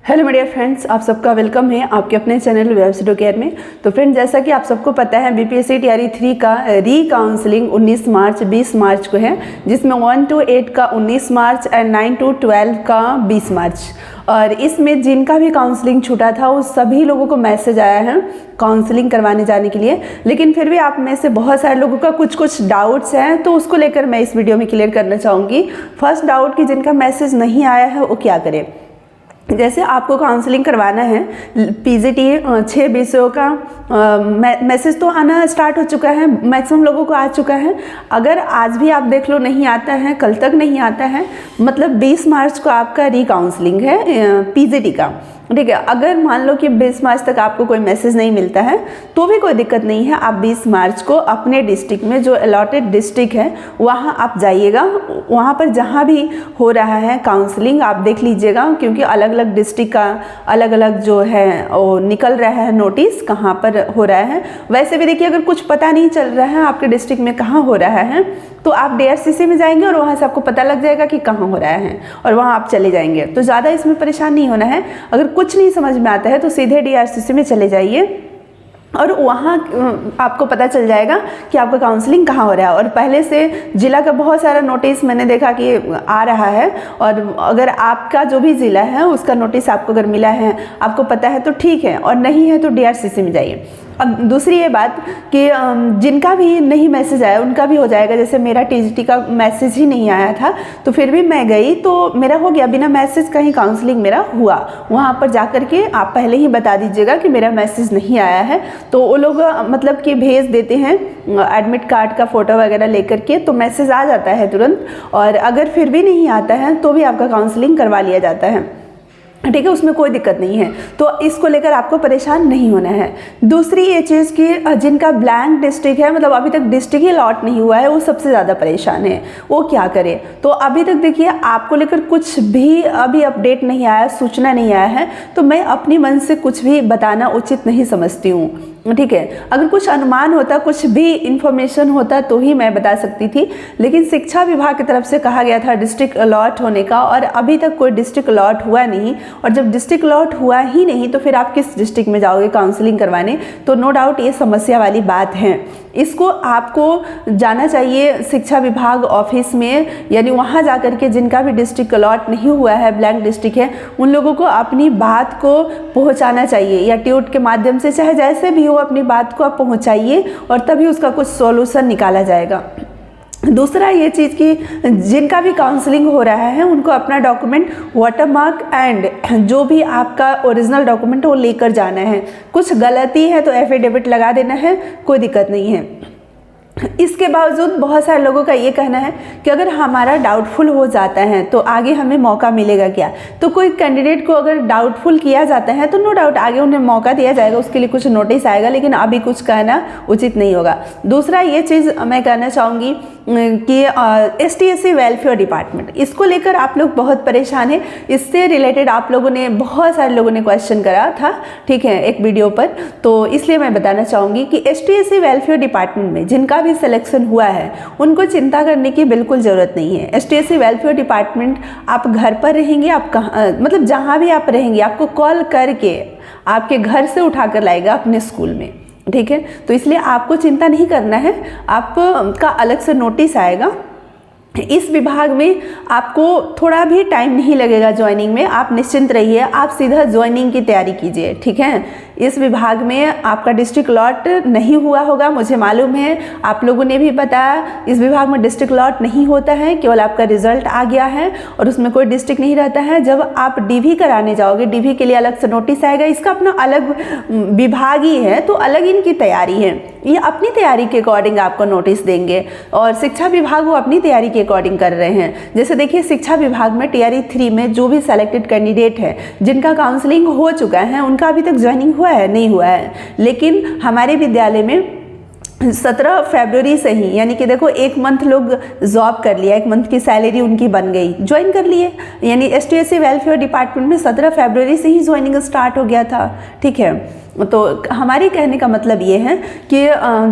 Hello media friends, आप सबका welcome है आपके अपने चैनल वेब स्टडी केयर में। तो फ्रेंड्स, जैसा कि आप सबको पता है बीपीएससी टीआरई 3 का री काउंसलिंग 19 मार्च 20 मार्च को है, जिसमें 1 to 8 का 19 मार्च एंड 9 to 12 का 20 मार्च। और इसमें जिनका भी काउंसलिंग छूटा था उस सभी लोगों को मैसेज आया है काउंसलिंग करवाने जाने के लिए। लेकिन फिर भी आप में से बहुत सारे लोगों का कुछ डाउट्स हैं, तो उसको लेकर मैं इस वीडियो में क्लियर करना चाहूँगी। फर्स्ट डाउट कि जिनका मैसेज नहीं आया है वो क्या करें। जैसे आपको काउंसलिंग करवाना है पीजीटी 6 विषयों का मैसेज तो आना स्टार्ट हो चुका है, मैक्सिमम लोगों को आ चुका है। अगर आज भी आप देख लो नहीं आता है, कल तक नहीं आता है, मतलब 20 मार्च को आपका री काउंसलिंग है पीजीटी का, ठीक है। अगर मान लो कि 20 मार्च तक आपको कोई मैसेज नहीं मिलता है तो भी कोई दिक्कत नहीं है। आप 20 मार्च को अपने डिस्ट्रिक्ट में जो अलॉटेड डिस्ट्रिक्ट है वहाँ आप जाइएगा, वहाँ पर जहाँ भी हो रहा है काउंसलिंग आप देख लीजिएगा, क्योंकि अलग अलग डिस्ट्रिक्ट का अलग अलग जो है वो निकल रहा है नोटिस कहाँ पर हो रहा है। वैसे भी देखिए, अगर कुछ पता नहीं चल रहा है आपके डिस्ट्रिक्ट में कहाँ हो रहा है तो आप डीआरसीसी में जाएंगे और वहाँ से आपको पता लग जाएगा कि कहाँ हो रहा है और वहाँ आप चले जाएंगे। तो ज़्यादा इसमें परेशान नहीं होना है। अगर कुछ नहीं समझ में आता है तो सीधे डीआरसीसी में चले जाइए और वहाँ आपको पता चल जाएगा कि आपका काउंसलिंग कहाँ हो रहा है। और पहले से ज़िला का बहुत सारा नोटिस मैंने देखा कि आ रहा है, और अगर आपका जो भी ज़िला है उसका नोटिस आपको अगर मिला है, आपको पता है तो ठीक है, और नहीं है तो डीआरसीसी में जाइए। अब दूसरी ये बात कि जिनका भी नहीं मैसेज आया उनका भी हो जाएगा। जैसे मेरा टीजीटी का मैसेज ही नहीं आया था तो फिर भी मैं गई तो मेरा हो गया, बिना मैसेज का ही काउंसलिंग मेरा हुआ। वहाँ पर जा कर के आप पहले ही बता दीजिएगा कि मेरा मैसेज नहीं आया है, तो वो लोग मतलब कि भेज देते हैं एडमिट कार्ड का फ़ोटो वगैरह लेकर के, तो मैसेज आ जाता है तुरंत। और अगर फिर भी नहीं आता है तो भी आपका काउंसलिंग करवा लिया जाता है, ठीक है, उसमें कोई दिक्कत नहीं है। तो इसको लेकर आपको परेशान नहीं होना है। दूसरी ये चीज़ कि जिनका ब्लैंक डिस्ट्रिक्ट है, मतलब अभी तक डिस्ट्रिक्ट ही अलॉट नहीं हुआ है, वो सबसे ज़्यादा परेशान है। वो क्या करे, तो अभी तक देखिए आपको लेकर कुछ भी अभी अपडेट नहीं आया, सूचना नहीं आया है, तो मैं अपनी मन से कुछ भी बताना उचित नहीं समझती हूँ, ठीक है। अगर कुछ अनुमान होता, कुछ भी इंफॉर्मेशन होता तो ही मैं बता सकती थी। लेकिन शिक्षा विभाग की तरफ से कहा गया था डिस्ट्रिक्ट अलॉट होने का, और अभी तक कोई डिस्ट्रिक्ट अलॉट हुआ नहीं। और जब डिस्ट्रिक्ट अलॉट हुआ ही नहीं तो फिर आप किस डिस्ट्रिक्ट में जाओगे काउंसलिंग करवाने। तो नो डाउट ये समस्या वाली बात है। इसको आपको जाना चाहिए शिक्षा विभाग ऑफिस में, यानी वहाँ जा कर के जिनका भी डिस्ट्रिक्ट अलॉट नहीं हुआ है, ब्लैंक डिस्ट्रिक्ट है, उन लोगों को अपनी बात को पहुँचाना चाहिए, या ट्यूट के माध्यम से, चाहे जैसे भी हो अपनी बात को आप पहुँचाइए और तभी उसका कुछ सॉल्यूशन निकाला जाएगा। दूसरा ये चीज़ कि जिनका भी काउंसलिंग हो रहा है उनको अपना डॉक्यूमेंट वाटरमार्क एंड जो भी आपका ओरिजिनल डॉक्यूमेंट वो लेकर जाना है। कुछ गलती है तो एफिडेविट लगा देना है, कोई दिक्कत नहीं है। इसके बावजूद बहुत सारे लोगों का ये कहना है कि अगर हमारा डाउटफुल हो जाता है तो आगे हमें मौका मिलेगा क्या। तो कोई कैंडिडेट को अगर डाउटफुल किया जाता है तो नो डाउट आगे उन्हें मौका दिया जाएगा, उसके लिए कुछ नोटिस आएगा, लेकिन अभी कुछ कहना उचित नहीं होगा। दूसरा ये चीज़ मैं कहना चाहूँगी कि STSC वेलफेयर डिपार्टमेंट, इसको लेकर आप लोग बहुत परेशान हैं। इससे रिलेटेड आप लोगों ने, बहुत सारे लोगों ने क्वेश्चन करा था, ठीक है, एक वीडियो पर। तो इसलिए मैं बताना चाहूँगी कि STSC वेलफेयर डिपार्टमेंट में जिनका भी सिलेक्शन हुआ है उनको चिंता करने की बिल्कुल ज़रूरत नहीं है। STSC वेलफेयर डिपार्टमेंट, आप घर पर रहेंगे, आप कहाँ, मतलब जहाँ भी आप रहेंगे, आपको कॉल करके आपके घर से उठा कर लाएगा अपने स्कूल में, ठीक है। तो इसलिए आपको चिंता नहीं करना है, आपका अलग से नोटिस आएगा। इस विभाग में आपको थोड़ा भी टाइम नहीं लगेगा ज्वाइनिंग में, आप निश्चिंत रहिए, आप सीधा ज्वाइनिंग की तैयारी कीजिए, ठीक है। इस विभाग में आपका डिस्ट्रिक्ट अलॉट नहीं हुआ होगा, मुझे मालूम है, आप लोगों ने भी बताया इस विभाग में डिस्ट्रिक्ट अलॉट नहीं होता है, केवल आपका रिजल्ट आ गया है और उसमें कोई डिस्ट्रिक्ट नहीं रहता है। जब आप डीवी कराने जाओगे, डीवी के लिए अलग से नोटिस आएगा, इसका अपना अलग विभाग ही है, तो अलग इनकी तैयारी है। ये अपनी तैयारी के अकॉर्डिंग आपको नोटिस देंगे, और शिक्षा विभाग वो अपनी तैयारी के अकॉर्डिंग कर रहे हैं। जैसे देखिए शिक्षा विभाग में टीआरई 3 में जो भी सेलेक्टेड कैंडिडेट है जिनका काउंसलिंग हो चुका है, उनका अभी तक ज्वाइनिंग हुआ है नहीं हुआ है, लेकिन हमारे विद्यालय में 17 फरवरी से ही, यानी कि देखो 1 मंथ लोग जॉब कर लिया, 1 मंथ की सैलरी उनकी बन गई, ज्वाइन कर लिए। यानी STSC वेलफेयर डिपार्टमेंट में 17 फरवरी से ही ज्वाइनिंग स्टार्ट हो गया था, ठीक है। तो हमारे कहने का मतलब ये है कि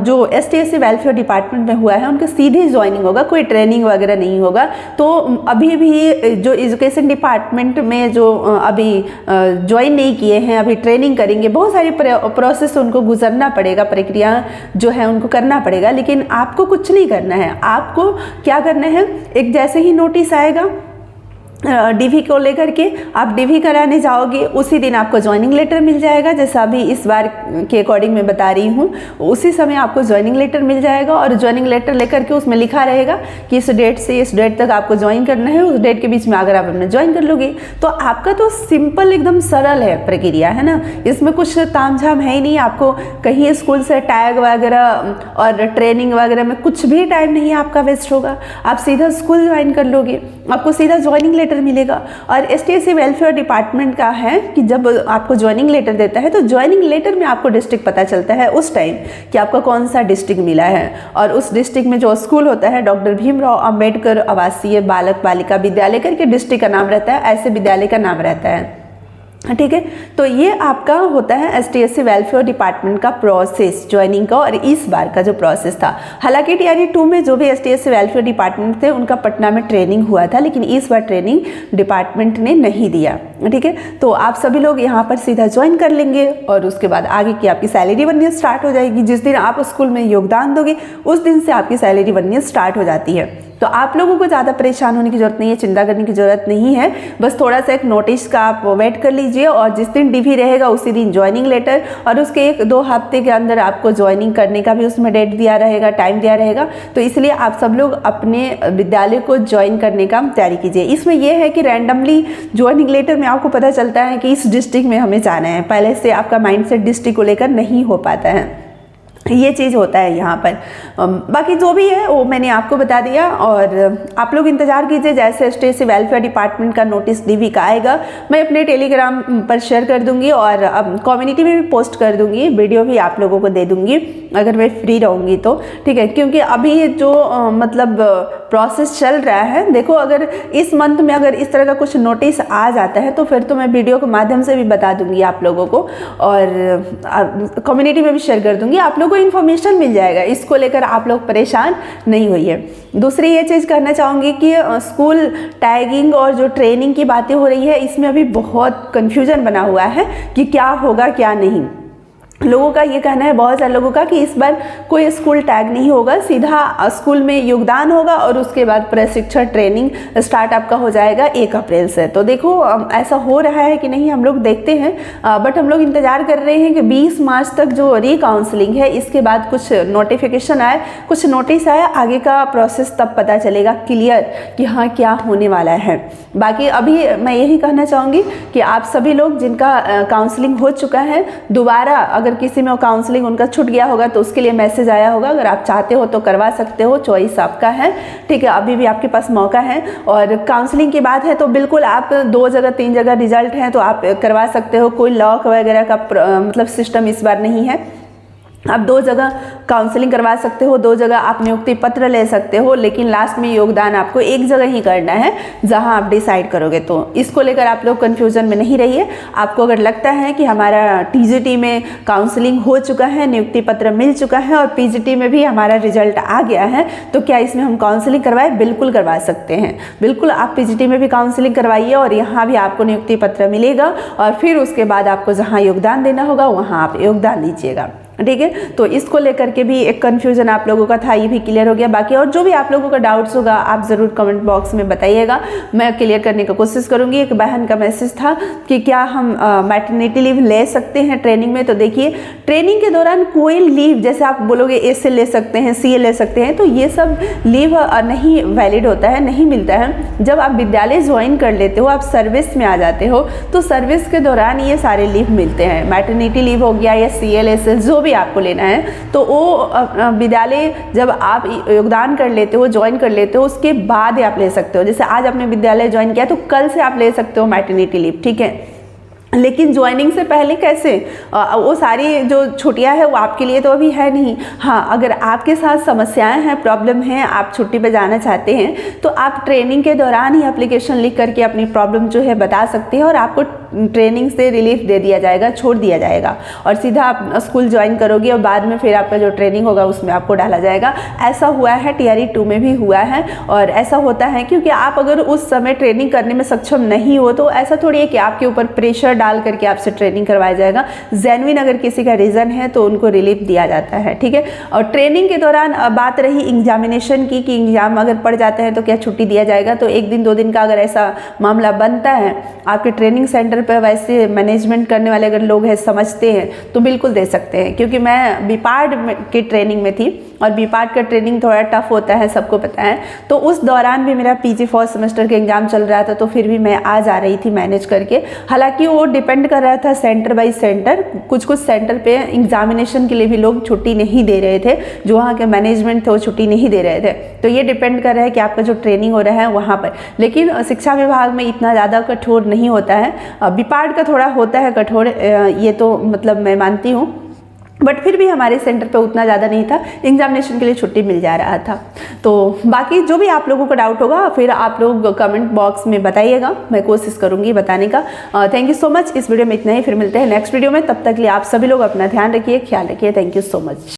जो STSC वेलफेयर डिपार्टमेंट में हुआ है उनके सीधे ज्वाइनिंग होगा, कोई ट्रेनिंग वगैरह नहीं होगा। तो अभी भी जो एजुकेशन डिपार्टमेंट में जो अभी ज्वाइन नहीं किए हैं, अभी ट्रेनिंग करेंगे, बहुत सारी प्रोसेस उनको गुजरना पड़ेगा, प्रक्रिया जो है उनको करना पड़ेगा। लेकिन आपको कुछ नहीं करना है, आपको क्या करना है, एक जैसे ही नोटिस आएगा DV को लेकर के आप DV कराने जाओगे, उसी दिन आपको ज्वाइनिंग लेटर मिल जाएगा। जैसा अभी इस बार के अकॉर्डिंग मैं बता रही हूँ, उसी समय आपको ज्वाइनिंग लेटर मिल जाएगा और ज्वाइनिंग लेटर लेकर के उसमें लिखा रहेगा कि इस डेट से इस डेट तक आपको ज्वाइन करना है। उस डेट के बीच में अगर आप अपने ज्वाइन कर लोगे तो आपका तो सिंपल एकदम सरल है प्रक्रिया, है ना। इसमें कुछ तामझाम है ही नहीं। आपको कहीं स्कूल से टैग वगैरह और ट्रेनिंग वगैरह में कुछ भी टाइम नहीं आपका वेस्ट होगा। आप सीधा स्कूल ज्वाइन कर लोगे, आपको सीधा ज्वाइनिंग लेटर मिलेगा। और STSC वेलफेयर डिपार्टमेंट का है कि जब आपको ज्वाइनिंग लेटर देता है तो ज्वाइनिंग लेटर में आपको डिस्ट्रिक्ट पता चलता है उस टाइम कि आपका कौन सा डिस्ट्रिक्ट मिला है। और उस डिस्ट्रिक्ट में जो स्कूल होता है डॉक्टर भीमराव अंबेडकर आवासीय बालक बालिका विद्यालय करके डिस्ट्रिक्ट का नाम रहता है, ऐसे विद्यालय का नाम रहता है, ठीक है। तो ये आपका होता है STSC वेलफेयर डिपार्टमेंट का प्रोसेस ज्वाइनिंग का। और इस बार का जो प्रोसेस था, हालांकि TRE 2 में जो भी STSC वेलफेयर डिपार्टमेंट थे उनका पटना में ट्रेनिंग हुआ था, लेकिन इस बार ट्रेनिंग डिपार्टमेंट ने नहीं दिया, ठीक है। तो आप सभी लोग यहाँ पर सीधा ज्वाइन कर लेंगे और उसके बाद आगे की आपकी सैलरी बननी स्टार्ट हो जाएगी। जिस दिन आप स्कूल में योगदान दोगे उस दिन से आपकी सैलरी बननी स्टार्ट हो जाती है। तो आप लोगों को ज़्यादा परेशान होने की ज़रूरत नहीं है, चिंता करने की ज़रूरत नहीं है। बस थोड़ा सा एक नोटिस का आप वेट कर लीजिए और जिस दिन DV रहेगा उसी दिन ज्वाइनिंग लेटर, और उसके 1-2 हफ्ते के अंदर आपको ज्वाइनिंग करने का भी उसमें डेट दिया रहेगा, टाइम दिया रहेगा। तो इसलिए आप सब लोग अपने विद्यालय को ज्वाइन करने का तैयारी कीजिए। इसमें यह है कि रैंडमली ज्वाइनिंग लेटर में आपको पता चलता है कि इस डिस्ट्रिक्ट में हमें जाना है, पहले से आपका माइंडसेट डिस्ट्रिक्ट को लेकर नहीं हो पाता है, ये चीज़ होता है यहाँ पर। बाकी जो भी है वो मैंने आपको बता दिया और आप लोग इंतज़ार कीजिए। जैसे STSC वेलफेयर डिपार्टमेंट का नोटिस DV का आएगा मैं अपने टेलीग्राम पर शेयर कर दूंगी और कम्युनिटी में भी पोस्ट कर दूंगी, वीडियो भी आप लोगों को दे दूंगी अगर मैं फ्री रहूँगी तो, ठीक है। क्योंकि अभी जो मतलब प्रोसेस चल रहा है, देखो अगर इस मंथ में अगर इस तरह का कुछ नोटिस आ जाता है तो फिर तो मैं वीडियो के माध्यम से भी बता दूंगी आप लोगों को और कम्युनिटी में भी शेयर कर दूंगी, आप लोगों को इन्फॉर्मेशन मिल जाएगा। इसको लेकर आप लोग परेशान नहीं होइए। दूसरी ये चीज़ कहना चाहूँगी कि स्कूल टैगिंग और जो ट्रेनिंग की बातें हो रही है इसमें अभी बहुत कन्फ्यूजन बना हुआ है कि क्या होगा क्या नहीं। लोगों का ये कहना है, बहुत सारे लोगों का, कि इस बार कोई स्कूल टैग नहीं होगा, सीधा स्कूल में योगदान होगा और उसके बाद प्रशिक्षण ट्रेनिंग स्टार्ट आपका हो जाएगा 1 अप्रैल से। तो देखो ऐसा हो रहा है कि नहीं, हम लोग देखते हैं, बट हम लोग इंतज़ार कर रहे हैं कि 20 मार्च तक जो रीकाउंसलिंग है इसके बाद कुछ नोटिफिकेशन आए, कुछ नोटिस आया, आगे का प्रोसेस तब पता चलेगा क्लियर कि हाँ क्या होने वाला है। बाकी अभी मैं यही कहना चाहूँगी कि आप सभी लोग जिनका काउंसलिंग हो चुका है, दोबारा अगर किसी में काउंसलिंग उनका छूट गया होगा तो उसके लिए मैसेज आया होगा, अगर आप चाहते हो तो करवा सकते हो, चॉइस आपका है, ठीक है। अभी भी आपके पास मौका है। और काउंसलिंग की बात है तो बिल्कुल आप 2 जगह 3 जगह रिजल्ट हैं तो आप करवा सकते हो, कोई लॉक वगैरह का मतलब सिस्टम इस बार नहीं है। आप 2 जगह काउंसलिंग करवा सकते हो, 2 जगह आप नियुक्ति पत्र ले सकते हो, लेकिन लास्ट में योगदान आपको 1 जगह ही करना है जहां आप डिसाइड करोगे। तो इसको लेकर आप लोग कन्फ्यूजन में नहीं रहिए। आपको अगर लगता है कि हमारा TGT में काउंसलिंग हो चुका है, नियुक्ति पत्र मिल चुका है और PGT में भी हमारा रिजल्ट आ गया है, तो क्या इसमें हम काउंसलिंग करवाएं? बिल्कुल करवा सकते हैं। बिल्कुल आप PGT में भी काउंसलिंग करवाइए और यहाँ भी आपको नियुक्ति पत्र मिलेगा और फिर उसके बाद आपको जहाँ योगदान देना होगा वहाँ आप योगदान दीजिएगा, ठीक है। तो इसको लेकर के भी एक कन्फ्यूजन आप लोगों का था, ये भी क्लियर हो गया। बाकी और जो भी आप लोगों का डाउट्स होगा आप ज़रूर कमेंट बॉक्स में बताइएगा, मैं क्लियर करने की कोशिश करूंगी। एक बहन का मैसेज था कि क्या हम मैटरनिटी लीव ले सकते हैं ट्रेनिंग में? तो देखिए, ट्रेनिंग के दौरान कोई लीव, जैसे आप बोलोगे A से ले सकते हैं, CA ले सकते हैं, तो ये सब लीव नहीं वैलिड होता है, नहीं मिलता है। जब आप विद्यालय ज्वाइन कर लेते हो, आप सर्विस में आ जाते हो, तो सर्विस के दौरान ये सारे लीव मिलते हैं। मैटरनिटी लीव हो गया या CLSS जो भी आपको लेना है, तो वो विद्यालय जब आप योगदान कर लेते हो, ज्वाइन कर लेते हो, उसके बाद ही आप ले सकते हो। जैसे आज आपने विद्यालय ज्वाइन किया तो कल से आप ले सकते हो मैटरनिटी लीव, ठीक है। लेकिन ज्वाइनिंग से पहले कैसे? वो सारी जो छुट्टियां है वो आपके लिए तो अभी है नहीं। हाँ, अगर आपके साथ समस्याएं हैं, प्रॉब्लम है, आप छुट्टी पे जाना चाहते हैं, तो आप ट्रेनिंग के दौरान ही एप्लीकेशन लिख करके अपनी प्रॉब्लम जो है बता सकते हैं और आपको ट्रेनिंग से रिलीफ दे दिया जाएगा, छोड़ दिया जाएगा और सीधा आप स्कूल ज्वाइन करोगे और बाद में फिर आपका जो ट्रेनिंग होगा उसमें आपको डाला जाएगा। ऐसा हुआ है, TRE 2 में भी हुआ है और ऐसा होता है क्योंकि आप अगर उस समय ट्रेनिंग करने में सक्षम नहीं हो तो ऐसा थोड़ी है कि आपके ऊपर प्रेशर डाल करके आपसे ट्रेनिंग करवाया जाएगा। जेन्युइन अगर किसी का रीज़न है तो उनको रिलीफ दिया जाता है, ठीक है। और ट्रेनिंग के दौरान बात रही एग्जामिनेशन की कि एग्जाम अगर पड़ जाते हैं तो क्या छुट्टी दिया जाएगा, तो 1 दिन 2 दिन का अगर ऐसा मामला बनता है आपके ट्रेनिंग सेंटर पर, वैसे मैनेजमेंट करने वाले अगर लोग हैं समझते हैं तो बिल्कुल दे सकते हैं। क्योंकि मैं बीपार्ड की ट्रेनिंग में थी और बीपार्ड का ट्रेनिंग थोड़ा टफ होता है, सबको पता है। तो उस दौरान भी मेरा PG फर्स्ट सेमेस्टर के एग्जाम चल रहा था तो फिर भी मैं आ जा रही थी मैनेज करके। हालांकि वो डिपेंड कर रहा था सेंटर बाई सेंटर, कुछ कुछ सेंटर पे एग्जामिनेशन के लिए भी लोग छुट्टी नहीं दे रहे थे, जो वहाँ के मैनेजमेंट थे वो छुट्टी नहीं दे रहे थे। तो ये डिपेंड कर रहा है कि आपका जो ट्रेनिंग हो रहा है वहाँ पर। लेकिन शिक्षा विभाग में इतना ज़्यादा कठोर नहीं होता है, बीपार्ड का थोड़ा होता है कठोर, ये तो मतलब मैं मानती हूँ, बट फिर भी हमारे सेंटर पे उतना ज़्यादा नहीं था, एग्जामिनेशन के लिए छुट्टी मिल जा रहा था। तो बाकी जो भी आप लोगों का डाउट होगा फिर आप लोग कमेंट बॉक्स में बताइएगा, मैं कोशिश करूँगी बताने का। Thank you so much. इस वीडियो में इतना ही, फिर मिलते हैं नेक्स्ट वीडियो में। तब तक के लिए आप सभी लोग अपना ध्यान रखिए, ख्याल रखिए। Thank you so much.